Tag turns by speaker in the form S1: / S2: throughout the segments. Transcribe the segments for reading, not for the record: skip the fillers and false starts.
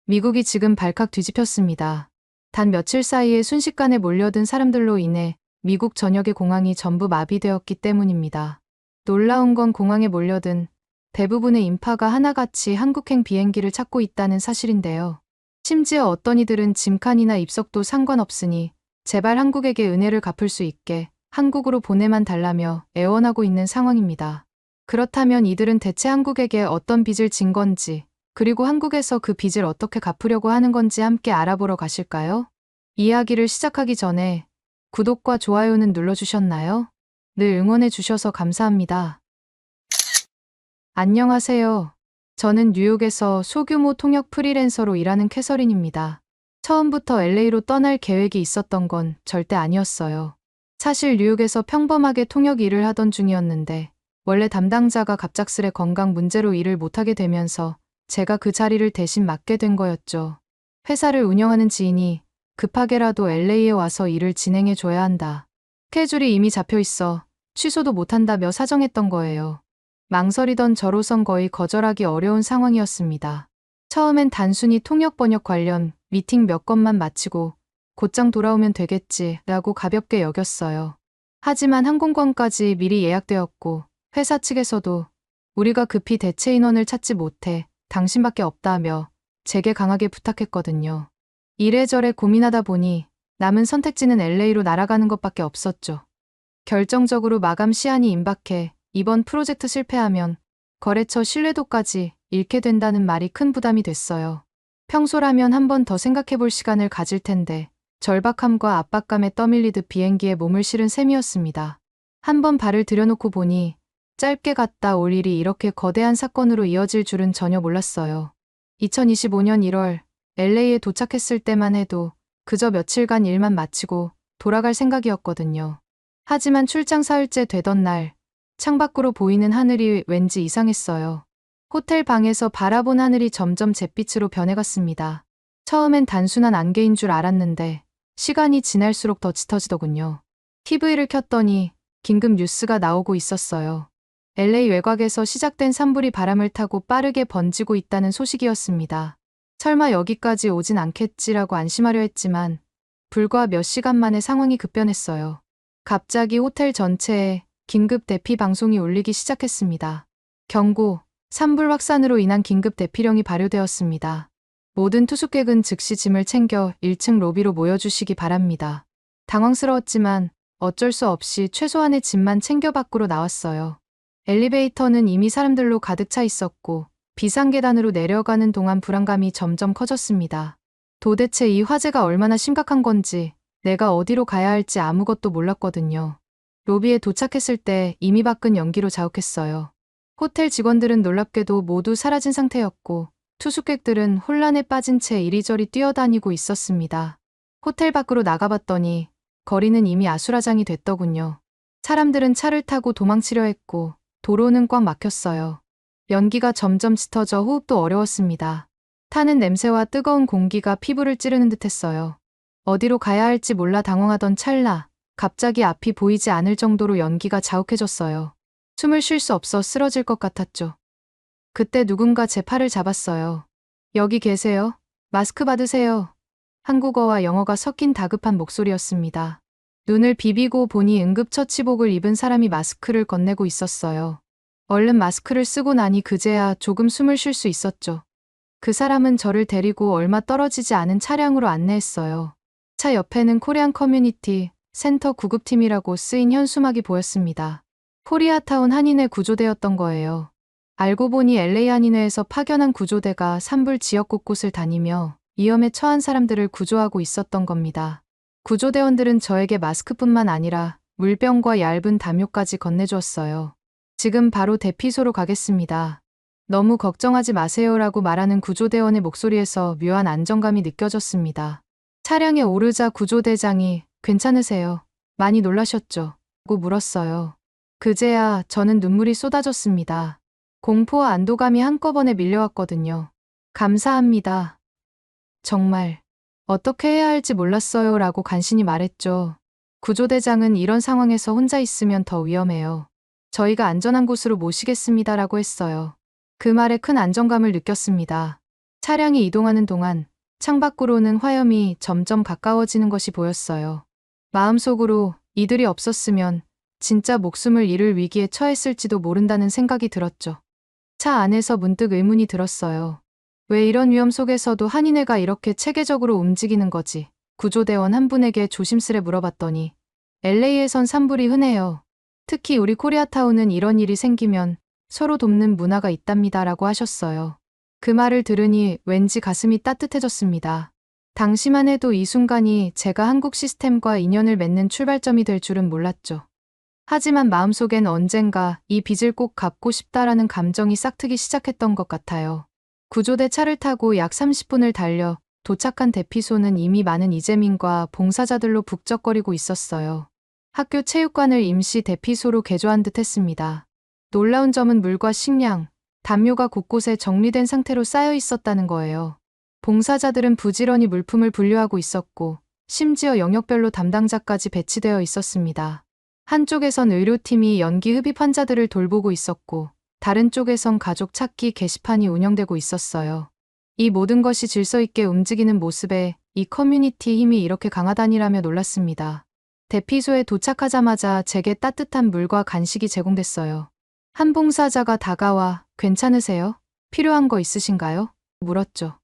S1: 미국이 지금 발칵 뒤집혔습니다. 단 며칠 사이에 순식간에 몰려든 사람들로 인해 미국 전역의 공항이 전부 마비되었기 때문입니다. 놀라운 건 공항에 몰려든 대부분의 인파가 하나같이 한국행 비행기를 찾고 있다는 사실인데요. 심지어 어떤 이들은 짐칸이나 입석도 상관없으니 제발 한국에게 은혜를 갚을 수 있게 한국으로 보내만 달라며 애원하고 있는 상황입니다. 그렇다면 이들은 대체 한국에게 어떤 빚을 진 건지, 그리고 한국에서 그 빚을 어떻게 갚으려고 하는 건지 함께 알아보러 가실까요? 이야기를 시작하기 전에 구독과 좋아요는 눌러주셨나요? 늘 응원해 주셔서 감사합니다. 안녕하세요. 저는 뉴욕에서 소규모 통역 프리랜서로 일하는 캐서린입니다. 처음부터 LA로 떠날 계획이 있었던 건 절대 아니었어요. 사실 뉴욕에서 평범하게 통역 일을 하던 중이었는데 원래 담당자가 갑작스레 건강 문제로 일을 못하게 되면서 제가 그 자리를 대신 맡게 된 거였죠. 회사를 운영하는 지인이 급하게라도 LA에 와서 일을 진행해 줘야 한다. 스케줄이 이미 잡혀 있어 취소도 못한다며 사정했던 거예요. 망설이던 저로선 거의 거절하기 어려운 상황이었습니다. 처음엔 단순히 통역 번역 관련 미팅 몇 건만 마치고 곧장 돌아오면 되겠지라고 가볍게 여겼어요. 하지만 항공권까지 미리 예약되었고 회사 측에서도 우리가 급히 대체 인원을 찾지 못해 당신밖에 없다며 제게 강하게 부탁했거든요. 이래저래 고민하다 보니 남은 선택지는 LA로 날아가는 것밖에 없었죠. 결정적으로 마감 시한이 임박해 이번 프로젝트 실패하면 거래처 신뢰도까지 잃게 된다는 말이 큰 부담이 됐어요. 평소라면 한 번 더 생각해볼 시간을 가질 텐데 절박함과 압박감에 떠밀리듯 비행기에 몸을 실은 셈이었습니다. 한 번 발을 들여놓고 보니 짧게 갔다 올 일이 이렇게 거대한 사건으로 이어질 줄은 전혀 몰랐어요. 2025년 1월 LA에 도착했을 때만 해도 그저 며칠간 일만 마치고 돌아갈 생각이었거든요. 하지만 출장 사흘째 되던 날 창밖으로 보이는 하늘이 왠지 이상했어요. 호텔 방에서 바라본 하늘이 점점 잿빛으로 변해갔습니다. 처음엔 단순한 안개인 줄 알았는데 시간이 지날수록 더 짙어지더군요. TV를 켰더니 긴급 뉴스가 나오고 있었어요. LA 외곽에서 시작된 산불이 바람을 타고 빠르게 번지고 있다는 소식이었습니다. 설마 여기까지 오진 않겠지라고 안심하려 했지만 불과 몇 시간 만에 상황이 급변했어요. 갑자기 호텔 전체에 긴급 대피 방송이 울리기 시작했습니다. 경고, 산불 확산으로 인한 긴급 대피령이 발효되었습니다. 모든 투숙객은 즉시 짐을 챙겨 1층 로비로 모여주시기 바랍니다. 당황스러웠지만 어쩔 수 없이 최소한의 짐만 챙겨 밖으로 나왔어요. 엘리베이터는 이미 사람들로 가득 차 있었고 비상계단으로 내려가는 동안 불안감이 점점 커졌습니다. 도대체 이 화재가 얼마나 심각한 건지 내가 어디로 가야 할지 아무것도 몰랐거든요. 로비에 도착했을 때 이미 밖은 연기로 자욱했어요. 호텔 직원들은 놀랍게도 모두 사라진 상태였고 투숙객들은 혼란에 빠진 채 이리저리 뛰어다니고 있었습니다. 호텔 밖으로 나가봤더니 거리는 이미 아수라장이 됐더군요. 사람들은 차를 타고 도망치려 했고 도로는 꽉 막혔어요. 연기가 점점 짙어져 호흡도 어려웠습니다. 타는 냄새와 뜨거운 공기가 피부를 찌르는 듯했어요. 어디로 가야 할지 몰라 당황하던 찰나 갑자기 앞이 보이지 않을 정도로 연기가 자욱해졌어요. 숨을 쉴 수 없어 쓰러질 것 같았죠. 그때 누군가 제 팔을 잡았어요. 여기 계세요? 마스크 받으세요. 한국어와 영어가 섞인 다급한 목소리였습니다. 눈을 비비고 보니 응급처치복을 입은 사람이 마스크를 건네고 있었어요. 얼른 마스크를 쓰고 나니 그제야 조금 숨을 쉴 수 있었죠. 그 사람은 저를 데리고 얼마 떨어지지 않은 차량으로 안내했어요. 차 옆에는 코리안 커뮤니티 센터 구급팀이라고 쓰인 현수막이 보였습니다. 코리아타운 한인회 구조대였던 거예요. 알고 보니 LA 한인회에서 파견한 구조대가 산불 지역 곳곳을 다니며 위험에 처한 사람들을 구조하고 있었던 겁니다. 구조대원들은 저에게 마스크뿐만 아니라 물병과 얇은 담요까지 건네주었어요. 지금 바로 대피소로 가겠습니다. 너무 걱정하지 마세요라고 말하는 구조대원의 목소리에서 묘한 안정감이 느껴졌습니다. 차량에 오르자 구조대장이 괜찮으세요? 많이 놀라셨죠? 고 물었어요. 그제야 저는 눈물이 쏟아졌습니다. 공포와 안도감이 한꺼번에 밀려왔거든요. 감사합니다. 정말 어떻게 해야 할지 몰랐어요 라고 간신히 말했죠. 구조대장은 이런 상황에서 혼자 있으면 더 위험해요. 저희가 안전한 곳으로 모시겠습니다 라고 했어요. 그 말에 큰 안정감을 느꼈습니다. 차량이 이동하는 동안 창밖으로는 화염이 점점 가까워지는 것이 보였어요. 마음속으로 이들이 없었으면 진짜 목숨을 잃을 위기에 처했을지도 모른다는 생각이 들었죠. 차 안에서 문득 의문이 들었어요. 왜 이런 위험 속에서도 한인회가 이렇게 체계적으로 움직이는 거지? 구조대원 한 분에게 조심스레 물어봤더니 LA에선 산불이 흔해요. 특히 우리 코리아타운은 이런 일이 생기면 서로 돕는 문화가 있답니다라고 하셨어요. 그 말을 들으니 왠지 가슴이 따뜻해졌습니다. 당시만 해도 이 순간이 제가 한국 시스템과 인연을 맺는 출발점이 될 줄은 몰랐죠. 하지만 마음속엔 언젠가 이 빚을 꼭 갚고 싶다라는 감정이 싹트기 시작했던 것 같아요. 구조대 차를 타고 약 30분을 달려 도착한 대피소는 이미 많은 이재민과 봉사자들로 북적거리고 있었어요. 학교 체육관을 임시 대피소로 개조한 듯 했습니다. 놀라운 점은 물과 식량, 담요가 곳곳에 정리된 상태로 쌓여 있었다는 거예요. 봉사자들은 부지런히 물품을 분류하고 있었고, 심지어 영역별로 담당자까지 배치되어 있었습니다. 한쪽에선 의료팀이 연기 흡입 환자들을 돌보고 있었고, 다른 쪽에선 가족 찾기 게시판이 운영되고 있었어요. 이 모든 것이 질서 있게 움직이는 모습에 이 커뮤니티 힘이 이렇게 강하다니라며 놀랐습니다. 대피소에 도착하자마자 제게 따뜻한 물과 간식이 제공됐어요. 한 봉사자가 다가와 괜찮으세요? 필요한 거 있으신가요? 물었죠.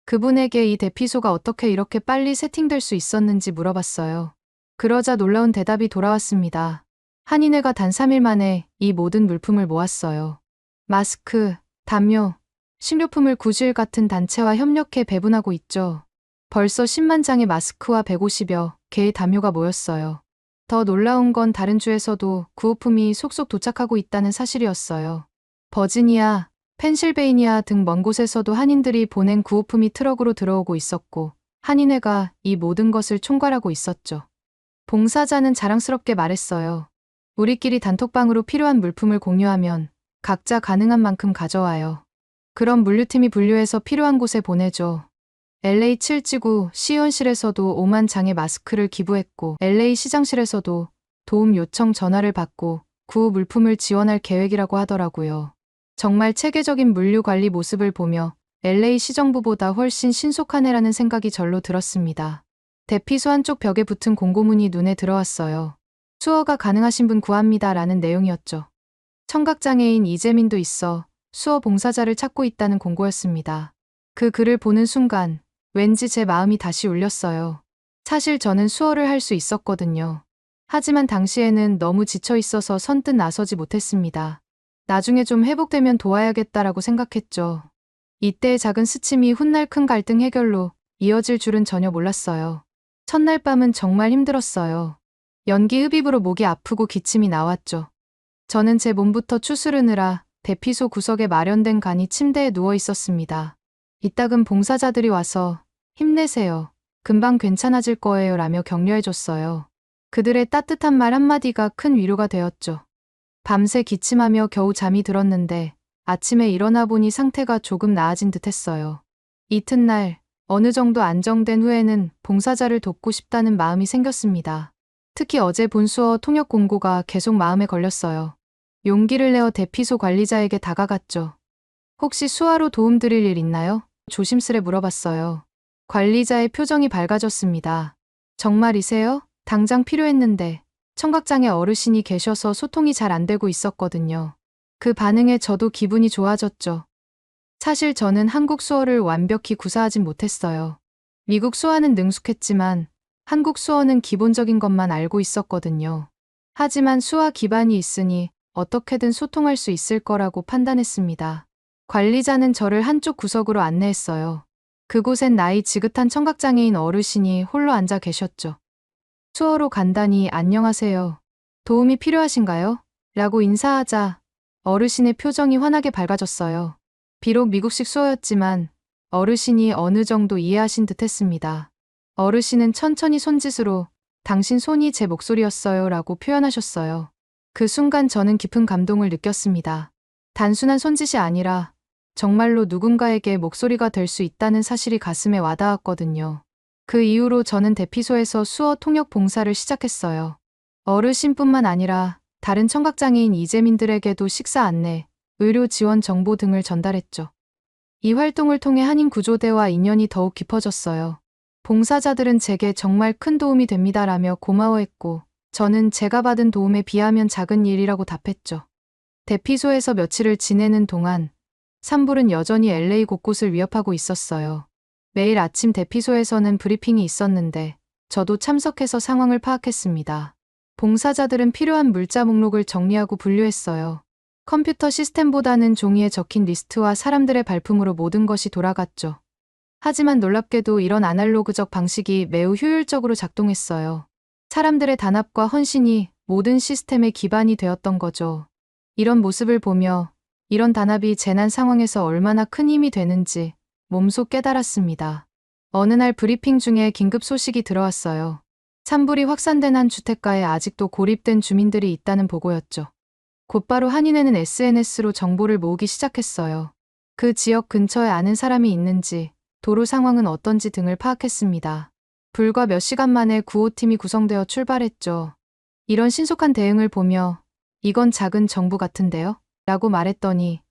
S1: 그분에게 이 대피소가 어떻게 이렇게 빨리 세팅될 수 있었는지 물어봤어요. 그러자 놀라운 대답이 돌아왔습니다. 한인회가 단 3일 만에 이 모든 물품을 모았어요. 마스크, 담요, 식료품을 9주일 같은 단체와 협력해 배분하고 있죠. 벌써 10만 장의 마스크와 150여 개의 담요가 모였어요. 더 놀라운 건 다른 주에서도 구호품이 속속 도착하고 있다는 사실이었어요. 버지니아, 펜실베이니아 등 먼 곳에서도 한인들이 보낸 구호품이 트럭으로 들어오고 있었고, 한인회가 이 모든 것을 총괄하고 있었죠. 봉사자는 자랑스럽게 말했어요. 우리끼리 단톡방으로 필요한 물품을 공유하면 각자 가능한 만큼 가져와요. 그럼 물류팀이 분류해서 필요한 곳에 보내죠. LA 7지구 시의원실에서도 5만 장의 마스크를 기부했고, LA 시장실에서도 도움 요청 전화를 받고 구호 물품을 지원할 계획이라고 하더라고요. 정말 체계적인 물류 관리 모습을 보며 LA 시정부보다 훨씬 신속하네라는 생각이 절로 들었습니다. 대피소 한쪽 벽에 붙은 공고문이 눈에 들어왔어요. 수어가 가능하신 분 구합니다 라는 내용이었죠. 청각장애인 이재민도 있어 수어 봉사자를 찾고 있다는 공고였습니다. 그 글을 보는 순간 왠지 제 마음이 다시 울렸어요. 사실 저는 수어를 할 수 있었거든요. 하지만 당시에는 너무 지쳐 있어서 선뜻 나서지 못했습니다. 나중에 좀 회복되면 도와야겠다라고 생각했죠. 이때의 작은 스침이 훗날 큰 갈등 해결로 이어질 줄은 전혀 몰랐어요. 첫날 밤은 정말 힘들었어요. 연기 흡입으로 목이 아프고 기침이 나왔죠. 저는 제 몸부터 추스르느라 대피소 구석에 마련된 간이 침대에 누워 있었습니다. 이따금 봉사자들이 와서 힘내세요. 금방 괜찮아질 거예요 라며 격려해줬어요. 그들의 따뜻한 말 한마디가 큰 위로가 되었죠. 밤새 기침하며 겨우 잠이 들었는데 아침에 일어나 보니 상태가 조금 나아진 듯 했어요. 이튿날 어느 정도 안정된 후에는 봉사자를 돕고 싶다는 마음이 생겼습니다. 특히 어제 본 수어 통역 공고가 계속 마음에 걸렸어요. 용기를 내어 대피소 관리자에게 다가갔죠. 혹시 수화로 도움드릴 일 있나요? 조심스레 물어봤어요. 관리자의 표정이 밝아졌습니다. 정말이세요? 당장 필요했는데 청각장애 어르신이 계셔서 소통이 잘 안 되고 있었거든요. 그 반응에 저도 기분이 좋아졌죠. 사실 저는 한국 수어를 완벽히 구사하진 못했어요. 미국 수어는 능숙했지만 한국 수어는 기본적인 것만 알고 있었거든요. 하지만 수화 기반이 있으니 어떻게든 소통할 수 있을 거라고 판단했습니다. 관리자는 저를 한쪽 구석으로 안내했어요. 그곳엔 나이 지긋한 청각장애인 어르신이 홀로 앉아 계셨죠. 수어로 간단히 안녕하세요. 도움이 필요하신가요? 라고 인사하자 어르신의 표정이 환하게 밝아졌어요. 비록 미국식 수어였지만 어르신이 어느 정도 이해하신 듯 했습니다. 어르신은 천천히 손짓으로 당신 손이 제 목소리였어요 라고 표현하셨어요. 그 순간 저는 깊은 감동을 느꼈습니다. 단순한 손짓이 아니라 정말로 누군가에게 목소리가 될 수 있다는 사실이 가슴에 와닿았거든요. 그 이후로 저는 대피소에서 수어 통역 봉사를 시작했어요. 어르신뿐만 아니라 다른 청각장애인 이재민들에게도 식사 안내, 의료 지원 정보 등을 전달했죠. 이 활동을 통해 한인 구조대와 인연이 더욱 깊어졌어요. 봉사자들은 제게 정말 큰 도움이 됩니다라며 고마워했고, 저는 제가 받은 도움에 비하면 작은 일이라고 답했죠. 대피소에서 며칠을 지내는 동안 산불은 여전히 LA 곳곳을 위협하고 있었어요. 매일 아침 대피소에서는 브리핑이 있었는데 저도 참석해서 상황을 파악했습니다. 봉사자들은 필요한 물자 목록을 정리하고 분류했어요. 컴퓨터 시스템보다는 종이에 적힌 리스트와 사람들의 발품으로 모든 것이 돌아갔죠. 하지만 놀랍게도 이런 아날로그적 방식이 매우 효율적으로 작동했어요. 사람들의 단합과 헌신이 모든 시스템의 기반이 되었던 거죠. 이런 모습을 보며 이런 단합이 재난 상황에서 얼마나 큰 힘이 되는지 몸소 깨달았습니다. 어느 날 브리핑 중에 긴급 소식이 들어왔어요. 산불이 확산된 한 주택가에 아직도 고립된 주민들이 있다는 보고였죠. 곧바로 한인회는 SNS로 정보를 모으기 시작했어요. 그 지역 근처에 아는 사람이 있는지, 도로 상황은 어떤지 등을 파악했습니다. 불과 몇 시간 만에 구호팀이 구성되어 출발했죠. 이런 신속한 대응을 보며 이건 작은 정부 같은데요? 라고 말했더니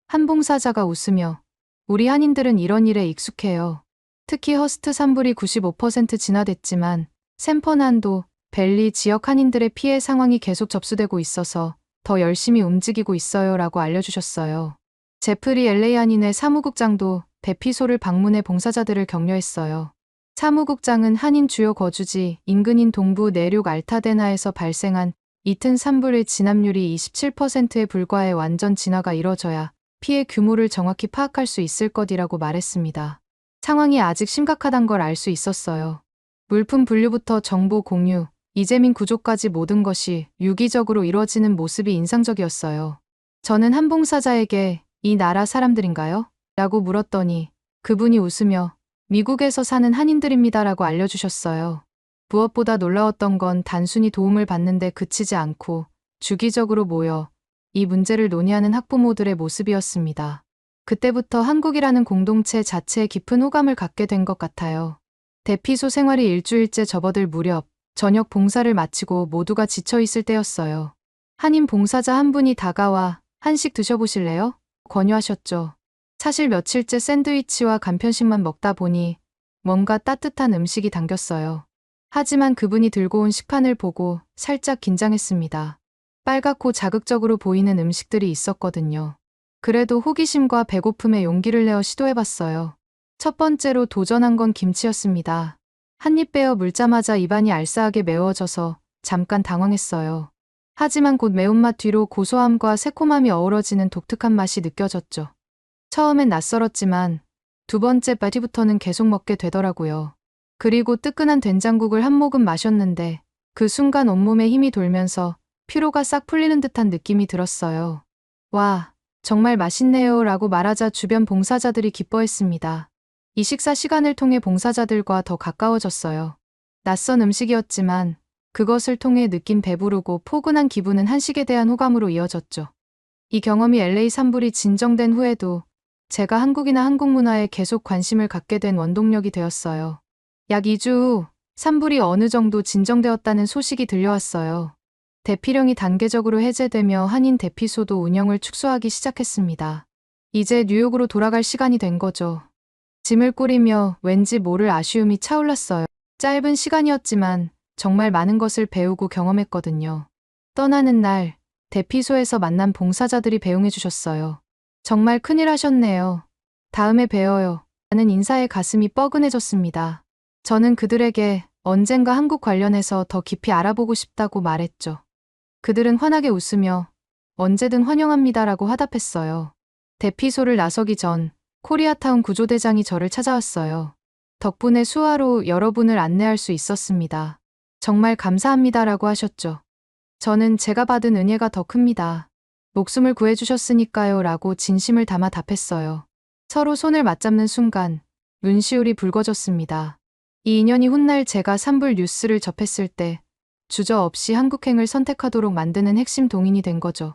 S1: 한 봉사자가 웃으며 우리 한인들은 이런 일에 익숙해요. 특히 허스트 산불이 95% 진화됐지만 샌퍼난도, 밸리 지역 한인들의 피해 상황이 계속 접수되고 있어서 더 열심히 움직이고 있어요 라고 알려주셨어요. 제프리 LA 한인회 사무국장도 대피소를 방문해 봉사자들을 격려했어요. 사무국장은 한인 주요 거주지 인근인 동부 내륙 알타데나에서 발생한 이튼 산불의 진압률이 27%에 불과해 완전 진화가 이뤄져야 피해 규모를 정확히 파악할 수 있을 것이라고 말했습니다. 상황이 아직 심각하단 걸 알 수 있었어요. 물품 분류부터 정보 공유, 이재민 구조까지 모든 것이 유기적으로 이루어지는 모습이 인상적이었어요. 저는 한 봉사자에게 이 나라 사람들인가요? 라고 물었더니 그분이 웃으며 미국에서 사는 한인들입니다라고 알려주셨어요. 무엇보다 놀라웠던 건 단순히 도움을 받는데 그치지 않고 주기적으로 모여 이 문제를 논의하는 학부모들의 모습이었습니다. 그때부터 한국이라는 공동체 자체에 깊은 호감을 갖게 된 것 같아요. 대피소 생활이 일주일째 접어들 무렵 저녁 봉사를 마치고 모두가 지쳐있을 때였어요. 한인 봉사자 한 분이 다가와 한식 드셔보실래요? 권유하셨죠. 사실 며칠째 샌드위치와 간편식만 먹다 보니 뭔가 따뜻한 음식이 당겼어요. 하지만 그분이 들고 온 식판을 보고 살짝 긴장했습니다. 빨갛고 자극적으로 보이는 음식들이 있었거든요. 그래도 호기심과 배고픔에 용기를 내어 시도해봤어요. 첫 번째로 도전한 건 김치였습니다. 한 입 베어 물자마자 입안이 알싸하게 매워져서 잠깐 당황했어요. 하지만 곧 매운맛 뒤로 고소함과 새콤함이 어우러지는 독특한 맛이 느껴졌죠. 처음엔 낯설었지만 두 번째 바디부터는 계속 먹게 되더라고요. 그리고 뜨끈한 된장국을 한 모금 마셨는데 그 순간 온몸에 힘이 돌면서 피로가 싹 풀리는 듯한 느낌이 들었어요. 와, 정말 맛있네요 라고 말하자 주변 봉사자들이 기뻐했습니다. 이 식사 시간을 통해 봉사자들과 더 가까워졌어요. 낯선 음식이었지만 그것을 통해 느낀 배부르고 포근한 기분은 한식에 대한 호감으로 이어졌죠. 이 경험이 LA 산불이 진정된 후에도 제가 한국이나 한국 문화에 계속 관심을 갖게 된 원동력이 되었어요. 약 2주 후 산불이 어느 정도 진정되었다는 소식이 들려왔어요. 대피령이 단계적으로 해제되며 한인 대피소도 운영을 축소하기 시작했습니다. 이제 뉴욕으로 돌아갈 시간이 된 거죠. 짐을 꾸리며 왠지 모를 아쉬움이 차올랐어요. 짧은 시간이었지만 정말 많은 것을 배우고 경험했거든요. 떠나는 날 대피소에서 만난 봉사자들이 배웅해 주셨어요. 정말 큰일 하셨네요. 다음에 뵈어요. 라는 인사에 가슴이 뻐근해졌습니다. 저는 그들에게 언젠가 한국 관련해서 더 깊이 알아보고 싶다고 말했죠. 그들은 환하게 웃으며 언제든 환영합니다라고 화답했어요. 대피소를 나서기 전 코리아타운 구조대장이 저를 찾아왔어요. 덕분에 수화로 여러분을 안내할 수 있었습니다. 정말 감사합니다라고 하셨죠. 저는 제가 받은 은혜가 더 큽니다. 목숨을 구해주셨으니까요 라고 진심을 담아 답했어요. 서로 손을 맞잡는 순간 눈시울이 붉어졌습니다. 이 인연이 훗날 제가 산불 뉴스를 접했을 때 주저없이 한국행을 선택하도록 만드는 핵심 동인이 된 거죠.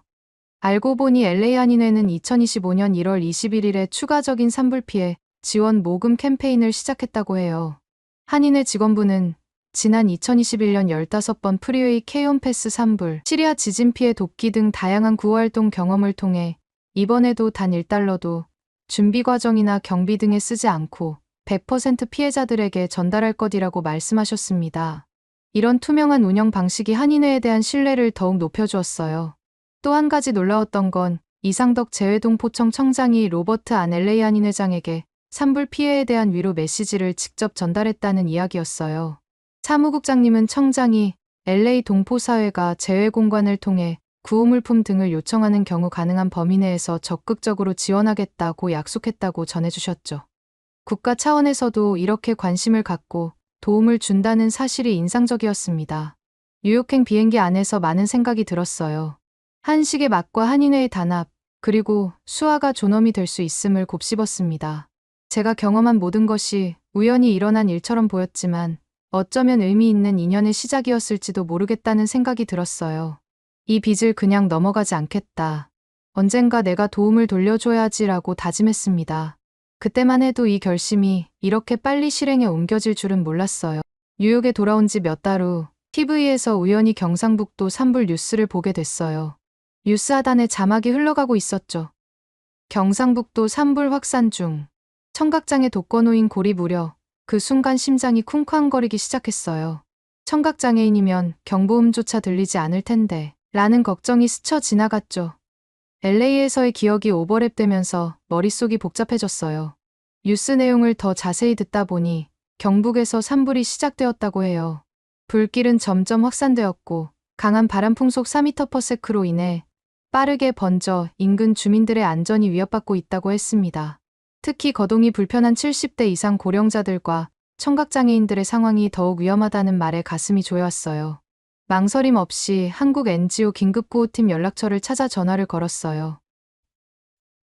S1: 알고 보니 LA 한인회는 2025년 1월 21일에 추가적인 산불 피해 지원 모금 캠페인을 시작했다고 해요. 한인회 직원부는 지난 2021년 15번 프리웨이 케이온패스 산불, 시리아 지진 피해 돕기 등 다양한 구호활동 경험을 통해 이번에도 단 $1도 준비 과정이나 경비 등에 쓰지 않고 100% 피해자들에게 전달할 것이라고 말씀하셨습니다. 이런 투명한 운영 방식이 한인회에 대한 신뢰를 더욱 높여주었어요. 또 한 가지 놀라웠던 건 이상덕 재외동 포청 청장이 로버트 안 LA 한인 회장에게 산불 피해에 대한 위로 메시지를 직접 전달했다는 이야기였어요. 사무국장님은 청장이 LA 동포사회가 재외공관을 통해 구호물품 등을 요청하는 경우 가능한 범위 내에서 적극적으로 지원하겠다고 약속했다고 전해주셨죠. 국가 차원에서도 이렇게 관심을 갖고 도움을 준다는 사실이 인상적이었습니다. 뉴욕행 비행기 안에서 많은 생각이 들었어요. 한식의 맛과 한인회의 단합, 그리고 수아가 존엄이 될 수 있음을 곱씹었습니다. 제가 경험한 모든 것이 우연히 일어난 일처럼 보였지만 어쩌면 의미 있는 인연의 시작이었을지도 모르겠다는 생각이 들었어요. 이 빚을 그냥 넘어가지 않겠다. 언젠가 내가 도움을 돌려줘야지라고 다짐했습니다. 그때만 해도 이 결심이 이렇게 빨리 실행에 옮겨질 줄은 몰랐어요. 뉴욕에 돌아온 지 몇 달 후 TV에서 우연히 경상북도 산불 뉴스를 보게 됐어요. 뉴스 하단에 자막이 흘러가고 있었죠. 경상북도 산불 확산 중. 청각장애 독거노인 고리 무려. 그 순간 심장이 쿵쾅거리기 시작했어요. 청각장애인이면 경보음조차 들리지 않을 텐데 라는 걱정이 스쳐 지나갔죠. LA에서의 기억이 오버랩되면서 머릿속이 복잡해졌어요. 뉴스 내용을 더 자세히 듣다 보니 경북에서 산불이 시작되었다고 해요. 불길은 점점 확산되었고 강한 바람 풍속 4m/s로 인해 빠르게 번져 인근 주민들의 안전이 위협받고 있다고 했습니다. 특히 거동이 불편한 70대 이상 고령자들과 청각장애인들의 상황이 더욱 위험하다는 말에 가슴이 조여왔어요. 망설임 없이 한국 NGO 긴급구호팀 연락처를 찾아 전화를 걸었어요.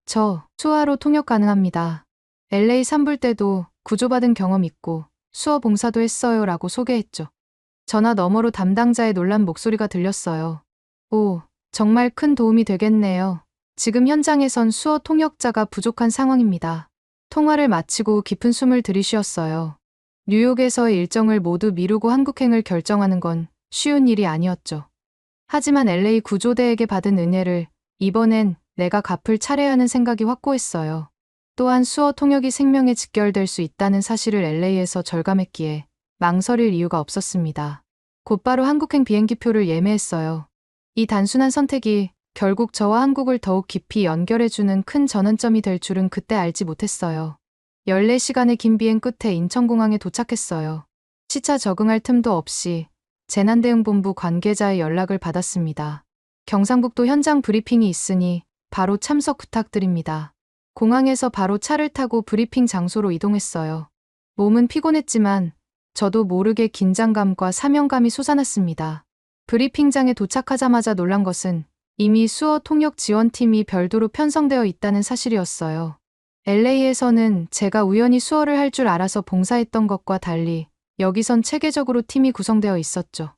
S1: 저 수아로 통역 가능합니다. LA 산불 때도 구조받은 경험 있고 수어 봉사도 했어요 라고 소개했죠. 전화 너머로 담당자의 놀란 목소리가 들렸어요. 오, 정말 큰 도움이 되겠네요. 지금 현장에선 수어 통역자가 부족한 상황입니다. 통화를 마치고 깊은 숨을 들이쉬었어요. 뉴욕에서의 일정을 모두 미루고 한국행을 결정하는 건 쉬운 일이 아니었죠. 하지만 LA 구조대에게 받은 은혜를 이번엔 내가 갚을 차례라는 생각이 확고했어요. 또한 수어 통역이 생명에 직결될 수 있다는 사실을 LA에서 절감했기에 망설일 이유가 없었습니다. 곧바로 한국행 비행기표를 예매했어요. 이 단순한 선택이 결국 저와 한국을 더욱 깊이 연결해주는 큰 전환점이 될 줄은 그때 알지 못했어요. 14시간의 긴 비행 끝에 인천공항에 도착했어요. 시차 적응할 틈도 없이 재난대응본부 관계자의 연락을 받았습니다. 경상북도 현장 브리핑이 있으니 바로 참석 부탁드립니다. 공항에서 바로 차를 타고 브리핑 장소로 이동했어요. 몸은 피곤했지만 저도 모르게 긴장감과 사명감이 솟아났습니다. 브리핑장에 도착하자마자 놀란 것은 이미 수어 통역 지원팀이 별도로 편성되어 있다는 사실이었어요. LA에서는 제가 우연히 수어를 할 줄 알아서 봉사했던 것과 달리 여기선 체계적으로 팀이 구성되어 있었죠.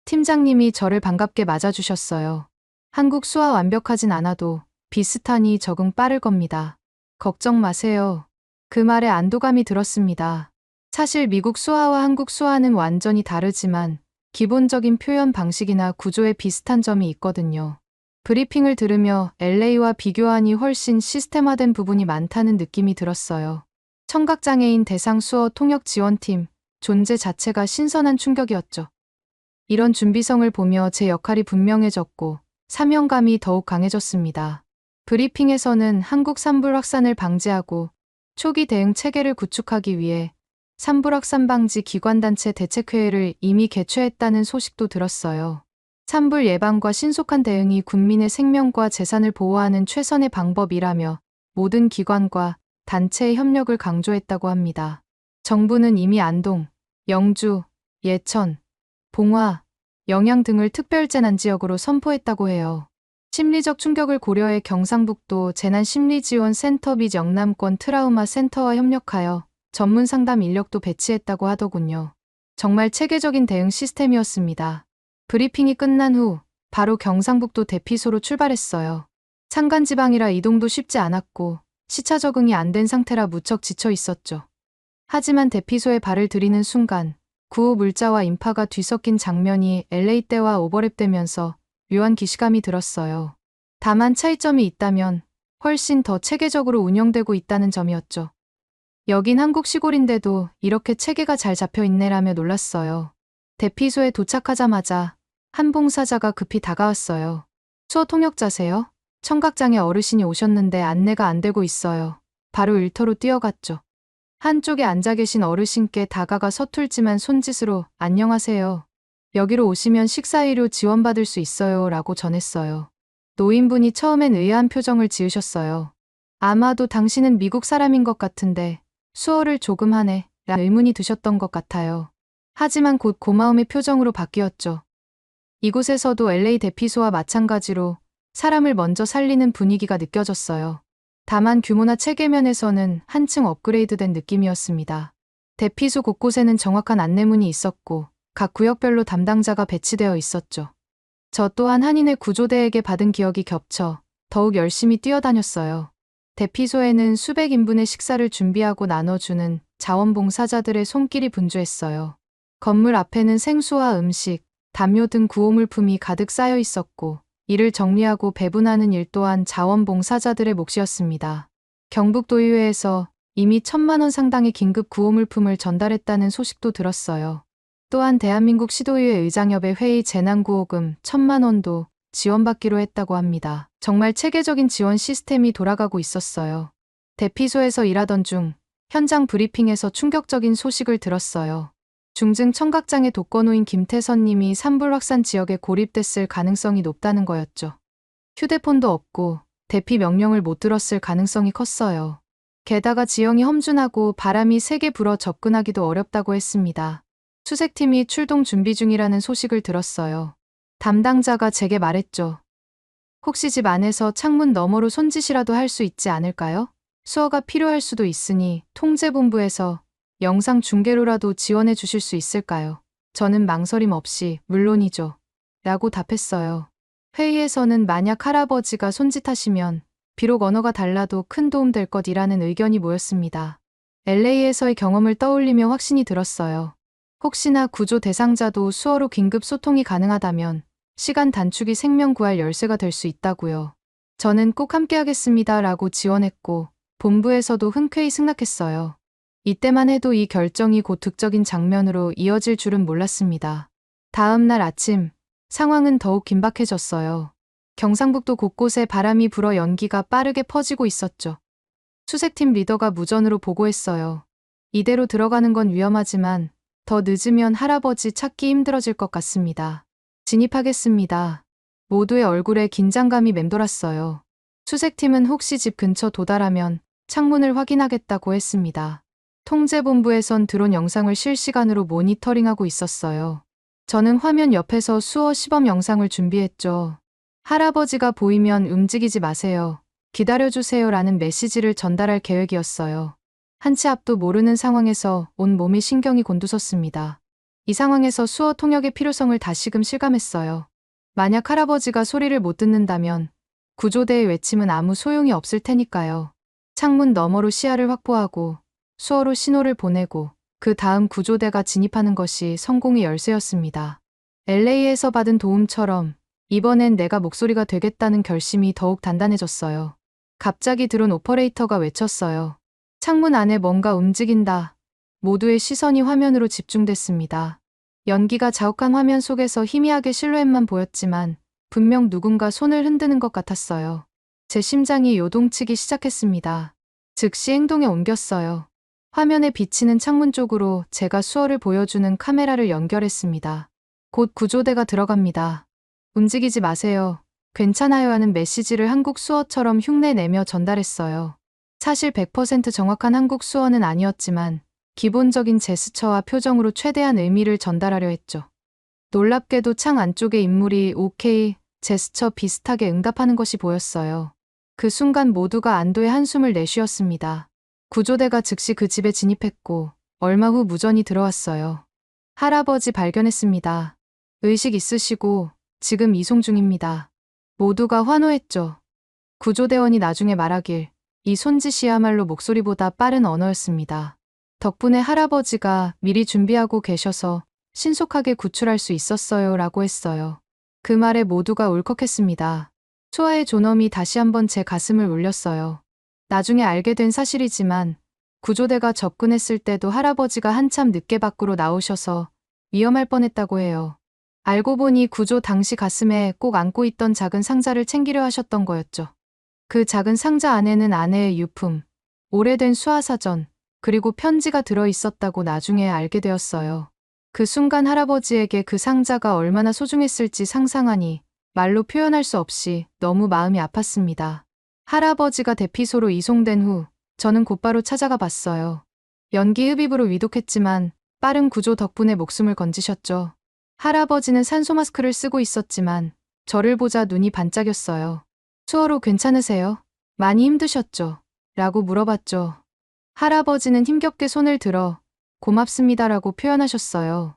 S1: 팀장님이 저를 반갑게 맞아주셨어요. 한국 수어 완벽하진 않아도 비슷하니 적응 빠를 겁니다. 걱정 마세요. 그 말에 안도감이 들었습니다. 사실 미국 수어와 한국 수어는 완전히 다르지만 기본적인 표현 방식이나 구조에 비슷한 점이 있거든요. 브리핑을 들으며 LA와 비교하니 훨씬 시스템화된 부분이 많다는 느낌이 들었어요. 청각장애인 대상 수어 통역 지원팀 존재 자체가 신선한 충격이었죠. 이런 준비성을 보며 제 역할이 분명해졌고 사명감이 더욱 강해졌습니다. 브리핑에서는 한국 산불 확산을 방지하고 초기 대응 체계를 구축하기 위해 산불 확산 방지 기관단체 대책회의를 이미 개최했다는 소식도 들었어요. 산불 예방과 신속한 대응이 국민의 생명과 재산을 보호하는 최선의 방법이라며 모든 기관과 단체의 협력을 강조했다고 합니다. 정부는 이미 안동, 영주, 예천, 봉화, 영양 등을 특별재난지역으로 선포했다고 해요. 심리적 충격을 고려해 경상북도 재난심리지원센터 및 영남권 트라우마 센터와 협력하여 전문 상담 인력도 배치했다고 하더군요. 정말 체계적인 대응 시스템이었습니다. 브리핑이 끝난 후 바로 경상북도 대피소로 출발했어요. 산간지방이라 이동도 쉽지 않았고 시차 적응이 안 된 상태라 무척 지쳐 있었죠. 하지만 대피소에 발을 들이는 순간 구호 물자와 인파가 뒤섞인 장면이 LA 때와 오버랩되면서 묘한 기시감이 들었어요. 다만 차이점이 있다면 훨씬 더 체계적으로 운영되고 있다는 점이었죠. 여긴 한국 시골인데도 이렇게 체계가 잘 잡혀 있네라며 놀랐어요. 대피소에 도착하자마자 한 봉사자가 급히 다가왔어요. 수어 통역자세요? 청각장애 어르신이 오셨는데 안내가 안 되고 있어요. 바로 일터로 뛰어갔죠. 한쪽에 앉아 계신 어르신께 다가가 서툴지만 손짓으로 안녕하세요. 여기로 오시면 식사의료 지원받을 수 있어요 라고 전했어요. 노인분이 처음엔 의아한 표정을 지으셨어요. 아마도 당신은 미국 사람인 것 같은데 수어를 조금 하네 라는 의문이 드셨던 것 같아요. 하지만 곧 고마움의 표정으로 바뀌었죠. 이곳에서도 LA 대피소와 마찬가지로 사람을 먼저 살리는 분위기가 느껴졌어요. 다만 규모나 체계면에서는 한층 업그레이드된 느낌이었습니다. 대피소 곳곳에는 정확한 안내문이 있었고 각 구역별로 담당자가 배치되어 있었죠. 저 또한 한인의 구조대에게 받은 기억이 겹쳐 더욱 열심히 뛰어다녔어요. 대피소에는 수백 인분의 식사를 준비하고 나눠주는 자원봉사자들의 손길이 분주했어요. 건물 앞에는 생수와 음식, 담요 등 구호물품이 가득 쌓여 있었고 이를 정리하고 배분하는 일 또한 자원봉사자들의 몫이었습니다. 경북도의회에서 이미 1,000만 원 상당의 긴급 구호물품을 전달했다는 소식도 들었어요. 또한 대한민국 시도의회 의장협의 회의 재난구호금 1,000만 원도 지원받기로 했다고 합니다. 정말 체계적인 지원 시스템이 돌아가고 있었어요. 대피소에서 일하던 중 현장 브리핑에서 충격적인 소식을 들었어요. 중증 청각장애 독거노인 김태선 님이 산불 확산 지역에 고립됐을 가능성이 높다는 거였죠. 휴대폰도 없고 대피 명령을 못 들었을 가능성이 컸어요. 게다가 지형이 험준하고 바람이 세게 불어 접근하기도 어렵다고 했습니다. 수색팀이 출동 준비 중이라는 소식을 들었어요. 담당자가 제게 말했죠. 혹시 집 안에서 창문 너머로 손짓이라도 할 수 있지 않을까요? 수어가 필요할 수도 있으니 통제본부에서 영상 중계로라도 지원해 주실 수 있을까요? 저는 망설임 없이 물론이죠. 라고 답했어요. 회의에서는 만약 할아버지가 손짓하시면 비록 언어가 달라도 큰 도움 될 것이라는 의견이 모였습니다. LA에서의 경험을 떠올리며 확신이 들었어요. 혹시나 구조 대상자도 수어로 긴급 소통이 가능하다면 시간 단축이 생명 구할 열쇠가 될 수 있다고요. 저는 꼭 함께하겠습니다 라고 지원했고 본부에서도 흔쾌히 승낙했어요. 이때만 해도 이 결정이 곧 득적인 장면으로 이어질 줄은 몰랐습니다. 다음 날 아침, 상황은 더욱 긴박해졌어요. 경상북도 곳곳에 바람이 불어 연기가 빠르게 퍼지고 있었죠. 수색팀 리더가 무전으로 보고했어요. 이대로 들어가는 건 위험하지만 더 늦으면 할아버지 찾기 힘들어질 것 같습니다. 진입하겠습니다. 모두의 얼굴에 긴장감이 맴돌았어요. 수색팀은 혹시 집 근처 도달하면 창문을 확인하겠다고 했습니다. 통제본부에선 드론 영상을 실시간으로 모니터링하고 있었어요. 저는 화면 옆에서 수어 시범 영상을 준비했죠. 할아버지가 보이면 움직이지 마세요. 기다려주세요 라는 메시지를 전달할 계획이었어요. 한 치 앞도 모르는 상황에서 온 몸이 신경이 곤두섰습니다. 이 상황에서 수어 통역의 필요성을 다시금 실감했어요. 만약 할아버지가 소리를 못 듣는다면 구조대의 외침은 아무 소용이 없을 테니까요. 창문 너머로 시야를 확보하고 수어로 신호를 보내고 그 다음 구조대가 진입하는 것이 성공의 열쇠였습니다. LA에서 받은 도움처럼 이번엔 내가 목소리가 되겠다는 결심이 더욱 단단해졌어요. 갑자기 드론 오퍼레이터가 외쳤어요. 창문 안에 뭔가 움직인다. 모두의 시선이 화면으로 집중됐습니다. 연기가 자욱한 화면 속에서 희미하게 실루엣만 보였지만 분명 누군가 손을 흔드는 것 같았어요. 제 심장이 요동치기 시작했습니다. 즉시 행동에 옮겼어요. 화면에 비치는 창문 쪽으로 제가 수어를 보여주는 카메라를 연결했습니다. 곧 구조대가 들어갑니다. 움직이지 마세요. 괜찮아요 하는 메시지를 한국 수어처럼 흉내내며 전달했어요. 사실 100% 정확한 한국 수어는 아니었지만 기본적인 제스처와 표정으로 최대한 의미를 전달하려 했죠. 놀랍게도 창 안쪽의 인물이 오케이, 제스처 비슷하게 응답하는 것이 보였어요. 그 순간 모두가 안도의 한숨을 내쉬었습니다. 구조대가 즉시 그 집에 진입했고 얼마 후 무전이 들어왔어요. 할아버지 발견했습니다. 의식 있으시고 지금 이송 중입니다. 모두가 환호했죠. 구조대원이 나중에 말하길 이 손짓이야말로 목소리보다 빠른 언어였습니다. 덕분에 할아버지가 미리 준비하고 계셔서 신속하게 구출할 수 있었어요 라고 했어요. 그 말에 모두가 울컥했습니다. 수아의 존엄이 다시 한번 제 가슴을 울렸어요. 나중에 알게 된 사실이지만 구조대가 접근했을 때도 할아버지가 한참 늦게 밖으로 나오셔서 위험할 뻔했다고 해요. 알고 보니 구조 당시 가슴에 꼭 안고 있던 작은 상자를 챙기려 하셨던 거였죠. 그 작은 상자 안에는 아내의 유품, 오래된 수화사전, 그리고 편지가 들어 있었다고 나중에 알게 되었어요. 그 순간 할아버지에게 그 상자가 얼마나 소중했을지 상상하니 말로 표현할 수 없이 너무 마음이 아팠습니다. 할아버지가 대피소로 이송된 후 저는 곧바로 찾아가 봤어요. 연기 흡입으로 위독했지만 빠른 구조 덕분에 목숨을 건지셨죠. 할아버지는 산소 마스크를 쓰고 있었지만 저를 보자 눈이 반짝였어요. 수어로 괜찮으세요? 많이 힘드셨죠? 라고 물어봤죠. 할아버지는 힘겹게 손을 들어 고맙습니다라고 표현하셨어요.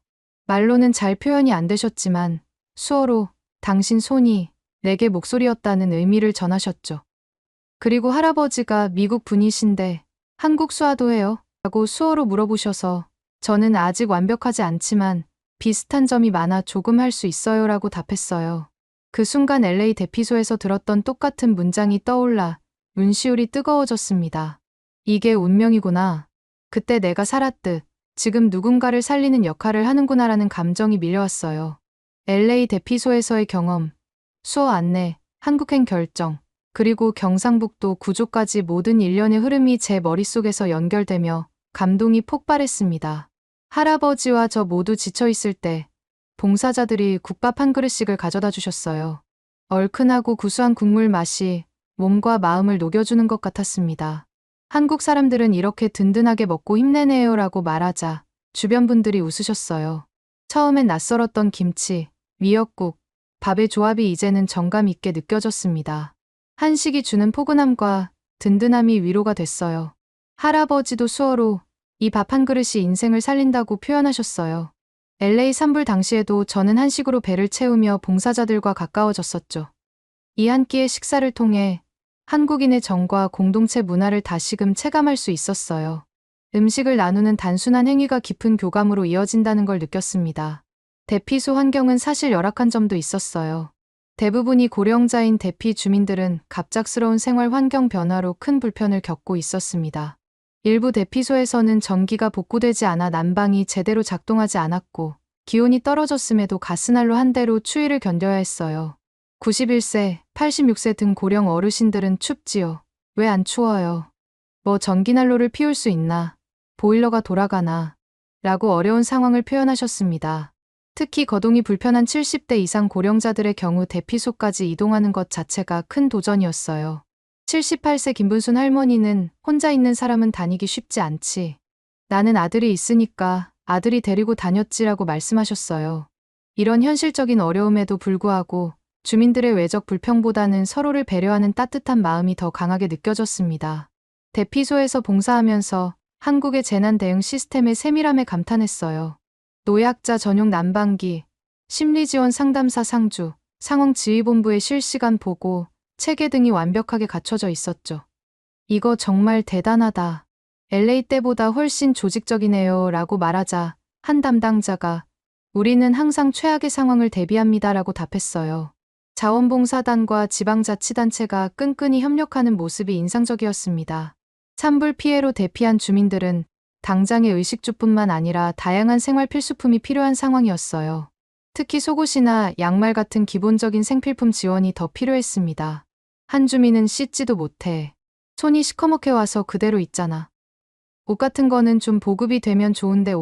S1: 말로는 잘 표현이 안 되셨지만 수어로 당신 손이 내게 목소리였다는 의미를 전하셨죠. 그리고 할아버지가 미국 분이신데 한국 수화도 해요? 라고 수어로 물어보셔서 저는 아직 완벽하지 않지만 비슷한 점이 많아 조금 할 수 있어요 라고 답했어요. 그 순간 LA 대피소에서 들었던 똑같은 문장이 떠올라 눈시울이 뜨거워졌습니다. 이게 운명이구나. 그때 내가 살았듯 지금 누군가를 살리는 역할을 하는구나라는 감정이 밀려왔어요. LA 대피소에서의 경험, 수어 안내, 한국행 결정, 그리고 경상북도 구조까지 모든 일련의 흐름이 제 머릿속에서 연결되며 감동이 폭발했습니다. 할아버지와 저 모두 지쳐있을 때 봉사자들이 국밥 한 그릇씩을 가져다 주셨어요. 얼큰하고 구수한 국물 맛이 몸과 마음을 녹여주는 것 같았습니다. 한국 사람들은 이렇게 든든하게 먹고 힘내네요 라고 말하자 주변 분들이 웃으셨어요. 처음엔 낯설었던 김치, 미역국, 밥의 조합이 이제는 정감 있게 느껴졌습니다. 한식이 주는 포근함과 든든함이 위로가 됐어요. 할아버지도 수어로 이 밥 한 그릇이 인생을 살린다고 표현하셨어요. LA 산불 당시에도 저는 한식으로 배를 채우며 봉사자들과 가까워졌었죠. 이 한 끼의 식사를 통해 한국인의 정과 공동체 문화를 다시금 체감할 수 있었어요. 음식을 나누는 단순한 행위가 깊은 교감으로 이어진다는 걸 느꼈습니다. 대피소 환경은 사실 열악한 점도 있었어요. 대부분이 고령자인 대피 주민들은 갑작스러운 생활 환경 변화로 큰 불편을 겪고 있었습니다. 일부 대피소에서는 전기가 복구되지 않아 난방이 제대로 작동하지 않았고 기온이 떨어졌음에도 가스난로 한 대로 추위를 견뎌야 했어요. 91세, 86세 등 고령 어르신들은 춥지요. 왜 안 추워요? 뭐 전기난로를 피울 수 있나? 보일러가 돌아가나? 라고 어려운 상황을 표현하셨습니다. 특히 거동이 불편한 70대 이상 고령자들의 경우 대피소까지 이동하는 것 자체가 큰 도전이었어요. 78세 김분순 할머니는 혼자 있는 사람은 다니기 쉽지 않지. 나는 아들이 있으니까 아들이 데리고 다녔지라고 말씀하셨어요. 이런 현실적인 어려움에도 불구하고 주민들의 외적 불평보다는 서로를 배려하는 따뜻한 마음이 더 강하게 느껴졌습니다. 대피소에서 봉사하면서 한국의 재난 대응 시스템의 세밀함에 감탄했어요. 노약자 전용 난방기, 심리지원 상담사 상주, 상황지휘본부의 실시간 보고, 체계 등이 완벽하게 갖춰져 있었죠. 이거 정말 대단하다. LA 때보다 훨씬 조직적이네요 라고 말하자 한 담당자가 우리는 항상 최악의 상황을 대비합니다 라고 답했어요. 자원봉사단과 지방자치단체가 끈끈이 협력하는 모습이 인상적이었습니다. 산불 피해로 대피한 주민들은 당장의 의식주뿐만 아니라 다양한 생활 필수품이 필요한 상황이었어요. 특히 속옷이나 양말 같은 기본적인 생필품 지원이 더 필요했습니다. 한 주민은 씻지도 못해. 손이 시커멓게 와서 그대로 있잖아. 옷 같은 거는 좀 보급이 되면 좋은데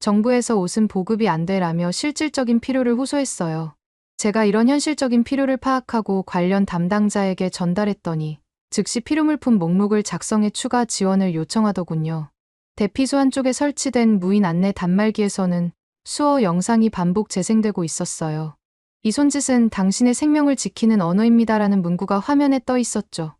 S1: 정부에서 옷은 보급이 안 되라며 실질적인 필요를 호소했어요. 제가 이런 현실적인 필요를 파악하고 관련 담당자에게 전달했더니 즉시 필요물품 목록을 작성해 추가 지원을 요청하더군요. 대피소 한쪽에 설치된 무인 안내 단말기에서는 수어 영상이 반복 재생되고 있었어요. 이 손짓은 당신의 생명을 지키는 언어입니다라는 문구가 화면에 떠 있었죠.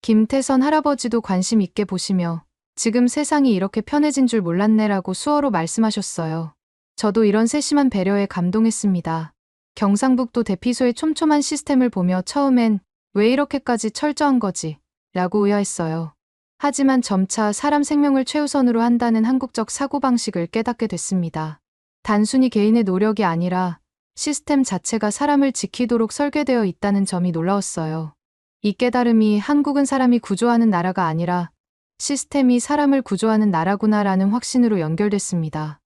S1: 김태선 할아버지도 관심 있게 보시며 지금 세상이 이렇게 편해진 줄 몰랐네라고 수어로 말씀하셨어요. 저도 이런 세심한 배려에 감동했습니다. 경상북도 대피소의 촘촘한 시스템을 보며 처음엔 왜 이렇게까지 철저한 거지? 라고 의아했어요. 하지만 점차 사람 생명을 최우선으로 한다는 한국적 사고방식을 깨닫게 됐습니다. 단순히 개인의 노력이 아니라 시스템 자체가 사람을 지키도록 설계되어 있다는 점이 놀라웠어요. 이 깨달음이 한국은 사람이 구조하는 나라가 아니라 시스템이 사람을 구조하는 나라구나라는 확신으로 연결됐습니다.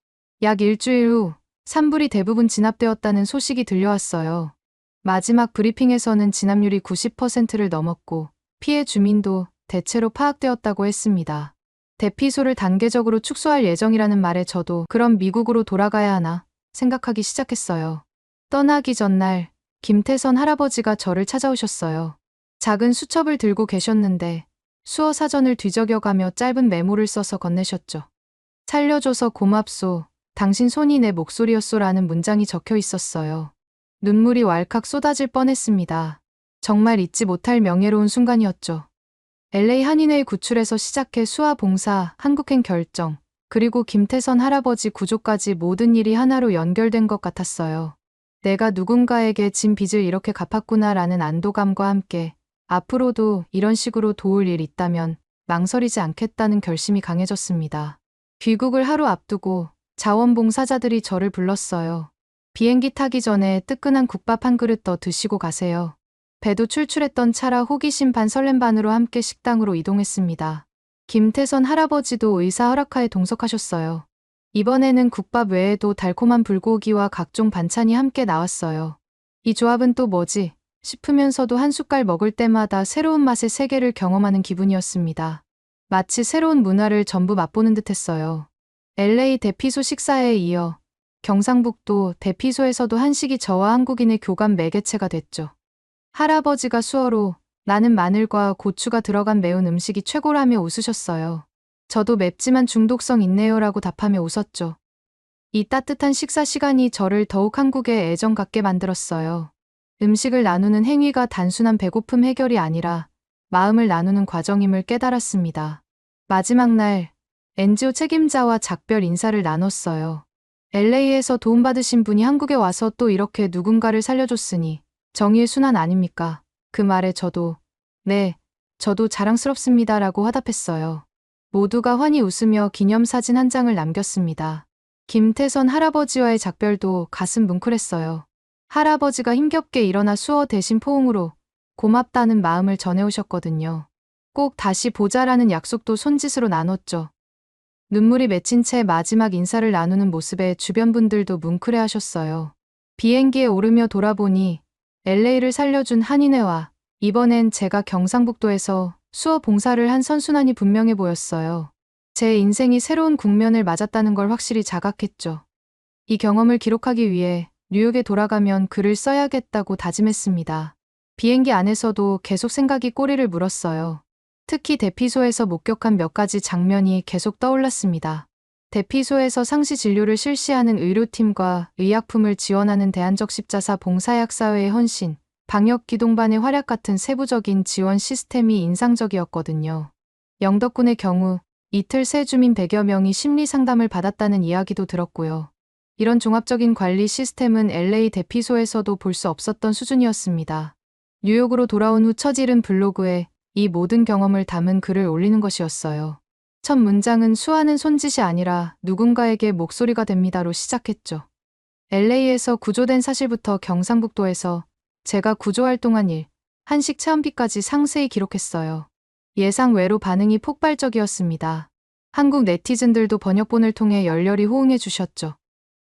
S1: 약 일주일 후 산불이 대부분 진압되었다는 소식이 들려왔어요. 마지막 브리핑에서는 진압률이 90%를 넘었고 피해 주민도 대체로 파악되었다고 했습니다. 대피소를 단계적으로 축소할 예정이라는 말에 저도 그럼 미국으로 돌아가야 하나 생각하기 시작했어요. 떠나기 전날 김태선 할아버지가 저를 찾아오셨어요. 작은 수첩을 들고 계셨는데 수어 사전을 뒤적여가며 짧은 메모를 써서 건네셨죠. 살려줘서 고맙소. 당신 손이 내 목소리였소라는 문장이 적혀 있었어요. 눈물이 왈칵 쏟아질 뻔했습니다. 정말 잊지 못할 명예로운 순간이었죠. LA 한인회 구출에서 시작해 수화 봉사, 한국행 결정, 그리고 김태선 할아버지 구조까지 모든 일이 하나로 연결된 것 같았어요. 내가 누군가에게 진 빚을 이렇게 갚았구나라는 안도감과 함께 앞으로도 이런 식으로 도울 일 있다면 망설이지 않겠다는 결심이 강해졌습니다. 귀국을 하루 앞두고 자원봉사자들이 저를 불렀어요. 비행기 타기 전에 뜨끈한 국밥 한 그릇 더 드시고 가세요. 배도 출출했던 차라 호기심 반 설렘 반으로 함께 식당으로 이동했습니다. 김태선 할아버지도 의사 허락하에 동석하셨어요. 이번에는 국밥 외에도 달콤한 불고기와 각종 반찬이 함께 나왔어요. 이 조합은 또 뭐지? 싶으면서도 한 숟갈 먹을 때마다 새로운 맛의 세계를 경험하는 기분이었습니다. 마치 새로운 문화를 전부 맛보는 듯했어요. LA 대피소 식사에 이어 경상북도 대피소에서도 한식이 저와 한국인의 교감 매개체가 됐죠. 할아버지가 수어로 나는 마늘과 고추가 들어간 매운 음식이 최고라며 웃으셨어요. 저도 맵지만 중독성 있네요라고 답하며 웃었죠. 이 따뜻한 식사 시간이 저를 더욱 한국에 애정 갖게 만들었어요. 음식을 나누는 행위가 단순한 배고픔 해결이 아니라 마음을 나누는 과정임을 깨달았습니다. 마지막 날 NGO 책임자와 작별 인사를 나눴어요. LA에서 도움받으신 분이 한국에 와서 또 이렇게 누군가를 살려줬으니 정의의 순환 아닙니까? 그 말에 저도 네, 저도 자랑스럽습니다라고 화답했어요. 모두가 환히 웃으며 기념사진 한 장을 남겼습니다. 김태선 할아버지와의 작별도 가슴 뭉클했어요. 할아버지가 힘겹게 일어나 수어 대신 포옹으로 고맙다는 마음을 전해오셨거든요. 꼭 다시 보자라는 약속도 손짓으로 나눴죠. 눈물이 맺힌 채 마지막 인사를 나누는 모습에 주변 분들도 뭉클해하셨어요. 비행기에 오르며 돌아보니 LA를 살려준 한인회와 이번엔 제가 경상북도에서 수어 봉사를 한 선순환이 분명해 보였어요. 제 인생이 새로운 국면을 맞았다는 걸 확실히 자각했죠. 이 경험을 기록하기 위해 뉴욕에 돌아가면 글을 써야겠다고 다짐했습니다. 비행기 안에서도 계속 생각이 꼬리를 물었어요. 특히 대피소에서 목격한 몇 가지 장면이 계속 떠올랐습니다. 대피소에서 상시 진료를 실시하는 의료팀과 의약품을 지원하는 대한적 십자사 봉사약사회의 헌신, 방역기동반의 활약 같은 세부적인 지원 시스템이 인상적이었거든요. 영덕군의 경우 이틀 새 주민 100여 명이 심리 상담을 받았다는 이야기도 들었고요. 이런 종합적인 관리 시스템은 LA 대피소에서도 볼 수 없었던 수준이었습니다. 뉴욕으로 돌아온 후 첫 일은 블로그에 이 모든 경험을 담은 글을 올리는 것이었어요. 첫 문장은 수하는 손짓이 아니라 누군가에게 목소리가 됩니다로 시작했죠. LA에서 구조된 사실부터 경상북도에서 제가 구조활동한 일, 한식 체험비까지 상세히 기록했어요. 예상 외로 반응이 폭발적이었습니다. 한국 네티즌들도 번역본을 통해 열렬히 호응해 주셨죠.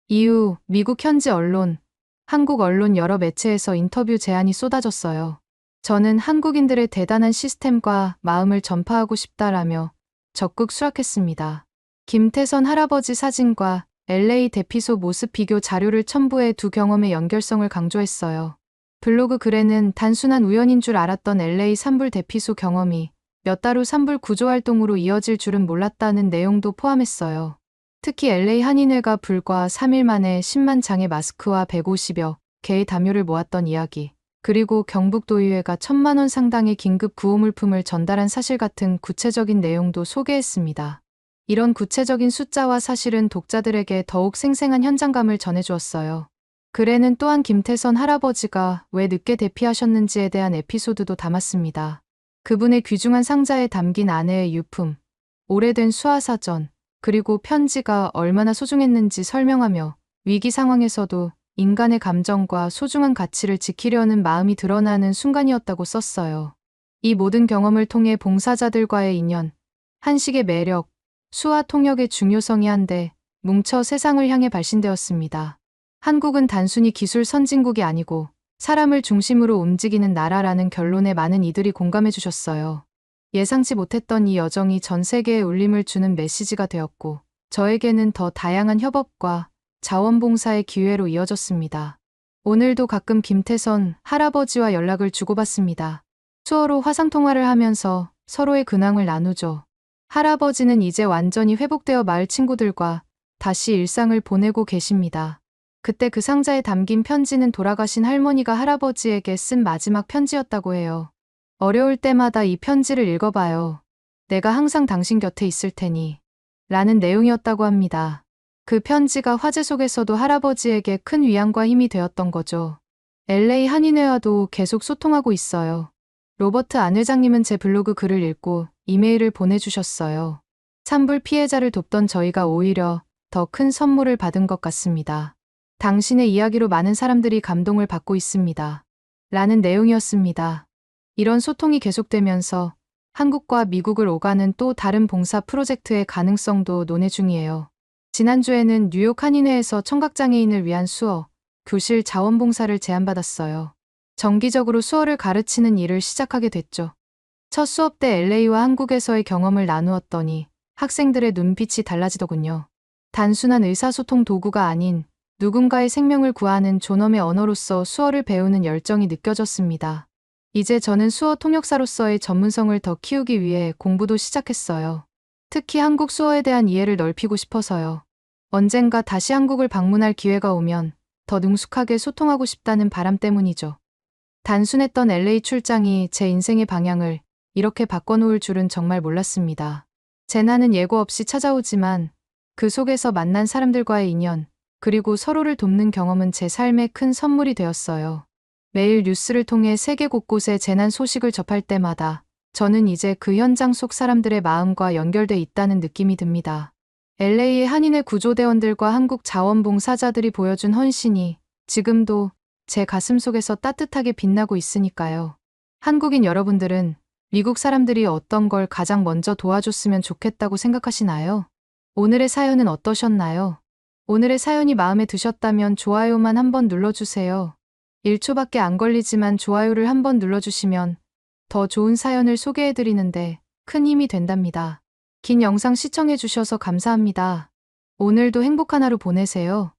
S1: 이후 미국 현지 언론, 한국 언론 여러 매체에서 인터뷰 제안이 쏟아졌어요. 저는 한국인들의 대단한 시스템과 마음을 전파하고 싶다라며 적극 수락했습니다. 김태선 할아버지 사진과 LA 대피소 모습 비교 자료를 첨부해 두 경험의 연결성을 강조했어요. 블로그 글에는 단순한 우연인 줄 알았던 LA 산불 대피소 경험이 몇 달 후 산불 구조 활동으로 이어질 줄은 몰랐다는 내용도 포함했어요. 특히 LA 한인회가 불과 3일 만에 10만 장의 마스크와 150여 개의 담요를 모았던 이야기, 그리고 경북도의회가 1,000만 원 상당의 긴급 구호물품을 전달한 사실 같은 구체적인 내용도 소개했습니다. 이런 구체적인 숫자와 사실은 독자들에게 더욱 생생한 현장감을 전해주었어요. 글에는 또한 김태선 할아버지가 왜 늦게 대피하셨는지에 대한 에피소드도 담았습니다. 그분의 귀중한 상자에 담긴 아내의 유품, 오래된 수화사전, 그리고 편지가 얼마나 소중했는지 설명하며 위기 상황에서도 인간의 감정과 소중한 가치를 지키려는 마음이 드러나는 순간이었다고 썼어요. 이 모든 경험을 통해 봉사자들과의 인연, 한식의 매력, 수와 통역의 중요성이 한데 뭉쳐 세상을 향해 발신되었습니다. 한국은 단순히 기술 선진국이 아니고 사람을 중심으로 움직이는 나라라는 결론에 많은 이들이 공감해 주셨어요. 예상치 못했던 이 여정이 전 세계에 울림을 주는 메시지가 되었고, 저에게는 더 다양한 협업과 자원봉사의 기회로 이어졌습니다. 오늘도 가끔 김태선 할아버지와 연락을 주고받습니다. 수어로 화상통화를 하면서 서로의 근황을 나누죠. 할아버지는 이제 완전히 회복되어 마을 친구들과 다시 일상을 보내고 계십니다. 그때 그 상자에 담긴 편지는 돌아가신 할머니가 할아버지에게 쓴 마지막 편지였다고 해요. 어려울 때마다 이 편지를 읽어봐요. 내가 항상 당신 곁에 있을 테니. 라는 내용이었다고 합니다. 그 편지가 화재 속에서도 할아버지에게 큰 위안과 힘이 되었던 거죠. LA 한인회와도 계속 소통하고 있어요. 로버트 안 회장님은 제 블로그 글을 읽고 이메일을 보내주셨어요. 산불 피해자를 돕던 저희가 오히려 더 큰 선물을 받은 것 같습니다. 당신의 이야기로 많은 사람들이 감동을 받고 있습니다. 라는 내용이었습니다. 이런 소통이 계속되면서 한국과 미국을 오가는 또 다른 봉사 프로젝트의 가능성도 논의 중이에요. 지난주에는 뉴욕 한인회에서 청각장애인을 위한 수어, 교실 자원봉사를 제안받았어요. 정기적으로 수어를 가르치는 일을 시작하게 됐죠. 첫 수업 때 LA와 한국에서의 경험을 나누었더니 학생들의 눈빛이 달라지더군요. 단순한 의사소통 도구가 아닌 누군가의 생명을 구하는 존엄의 언어로서 수어를 배우는 열정이 느껴졌습니다. 이제 저는 수어 통역사로서의 전문성을 더 키우기 위해 공부도 시작했어요. 특히 한국 수어에 대한 이해를 넓히고 싶어서요. 언젠가 다시 한국을 방문할 기회가 오면 더 능숙하게 소통하고 싶다는 바람 때문이죠. 단순했던 LA 출장이 제 인생의 방향을 이렇게 바꿔놓을 줄은 정말 몰랐습니다. 재난은 예고 없이 찾아오지만 그 속에서 만난 사람들과의 인연, 그리고 서로를 돕는 경험은 제 삶의 큰 선물이 되었어요. 매일 뉴스를 통해 세계 곳곳의 재난 소식을 접할 때마다 저는 이제 그 현장 속 사람들의 마음과 연결돼 있다는 느낌이 듭니다. LA의 한인회 구조대원들과 한국 자원봉사자들이 보여준 헌신이 지금도 제 가슴 속에서 따뜻하게 빛나고 있으니까요. 한국인 여러분들은 미국 사람들이 어떤 걸 가장 먼저 도와줬으면 좋겠다고 생각하시나요? 오늘의 사연은 어떠셨나요? 오늘의 사연이 마음에 드셨다면 좋아요만 한번 눌러주세요. 1초밖에 안 걸리지만 좋아요를 한번 눌러주시면 더 좋은 사연을 소개해드리는데 큰 힘이 된답니다. 긴 영상 시청해주셔서 감사합니다. 오늘도 행복한 하루 보내세요.